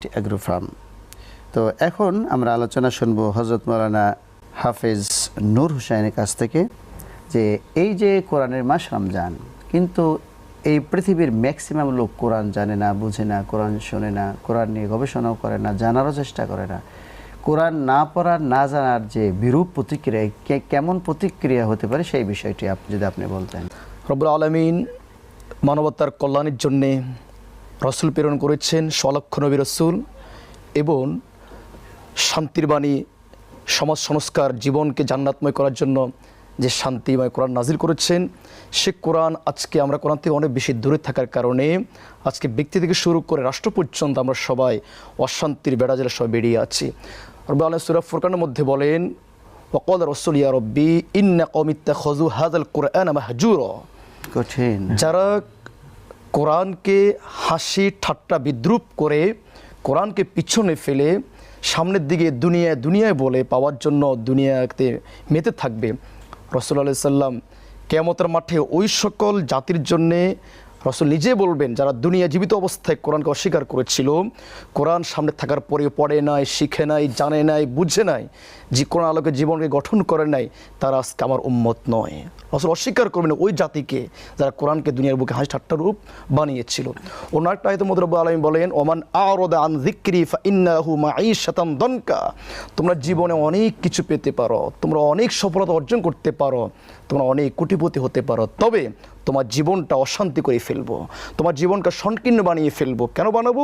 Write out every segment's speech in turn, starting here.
Agro farm. তো এখন আমরা আলোচনা শুনবো হযরত মাওলানা হাফেজ নূর হোসেনের কাছ থেকে, যে এই যে কোরআনের মাস রমজান, কিন্তু এই পৃথিবীর ম্যাক্সিমাম লোক কোরআন জানে না, বুঝে না, কোরআন শোনে না, কোরআন নিয়ে গবেষণাও করে না, জানারও চেষ্টা করে না। কোরআন না পড়ার, না জানার যে বিরূপ প্রতিক্রিয়া, কেমন প্রতিক্রিয়া হতে পারে সেই বিষয়টি যদি আপনি বলতেন। রব্বুল আলামিন মানবতার কল্যাণের জন্যে রসুল প্রেরণ করেছেন, স্বলক্ষ নবী রসুল, এবং শান্তির বাণী, সমাজ সংস্কার, জীবনকে জান্নাতময় করার জন্য যে শান্তিময় কোরআন নাজিল করেছেন, সে কোরআন আজকে আমরা কোরআন থেকে অনেক বেশি দূরে থাকার কারণে আজকে ব্যক্তি থেকে শুরু করে রাষ্ট্র পর্যন্ত আমরা সবাই অশান্তির বেড়াজালে সবাই বেরিয়ে আছি। রব্বুল আলামিন সূরা ফুরকানের মধ্যে বলেন, ওয়াকাল রাসূল ইয়া রব্বি ইন্না কওমি ইত্তাখাযু হাযাল কুরআনা মাহজুরা। কঠিন। যারা কোরআনকে হাসি ঠাট্টা বিদ্রুপ করে, কোরআনকে পিছনে ফেলে সামনের দিকে দুনিয়ায় বলে পাওয়ার জন্য দুনিয়াতে মেতে থাকবে, রাসূলুল্লাহ সাল্লাল্লাহু আলাইহি সাল্লাম কিয়ামতের মাঠে ওই সকল জাতির জন্যে রাসূল নিজে বলবেন, যারা দুনিয়া জীবিত অবস্থায় কোরআনকে অস্বীকার করেছিল, কোরআন সামনে থাকার পরেও পড়ে নাই, শিখে নাই, জানে নাই, বুঝে নাই, যে কোরআন আলোকে জীবনকে গঠন করে নাই, তারা আজকে আমার উম্মত নয়। রাসূল অস্বীকার করবেন ওই জাতিকে যারা কোরআনকে দুনিয়ার বুকে হাসি ঠাট্টা রূপ বানিয়েছিল। অন্য একটা আয়াতে মধ্যে রব্বুল আলামিন বলেন, ওমান আ'রাদা আন যিকরি ফাইন্নাহু মাঈশাতান দানকা। তোমরা জীবনে অনেক কিছু পেতে পারো, তোমরা অনেক সফলতা অর্জন করতে পারো, তোমরা অনেক কোটিপতি হতে পারো, তবে তোমার জীবনটা অশান্তি করে ফেলবো, তোমার জীবনকে সংকীর্ণ বানিয়ে ফেলবো। কেন বানাবো?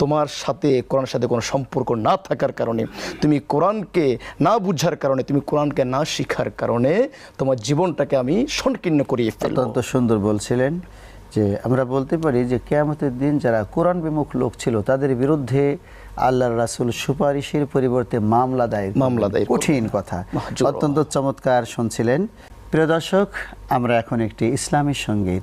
তোমার সাথে কোরআনের সাথে কোনো সম্পর্ক না থাকার কারণে, তুমি কোরআনকে না বুঝার কারণে, তুমি কোরআনকে না শিখার কারণে তোমার জীবনটাকে আমি সংকীর্ণ করিয়ে ফেলবো। অত্যন্ত সুন্দর বলছিলেন যে আমরা বলতে পারি যে কিয়ামতের দিন যারা কোরআন বিমুখ লোক ছিল তাদের বিরুদ্ধে আল্লাহর রাসূল সুপারিশের পরিবর্তে মামলা দায়ের। কঠিন কথা, অত্যন্ত চমৎকার শুনছিলেন। প্রিয় দর্শক, আমরা এখন একটি ইসলামী সঙ্গীত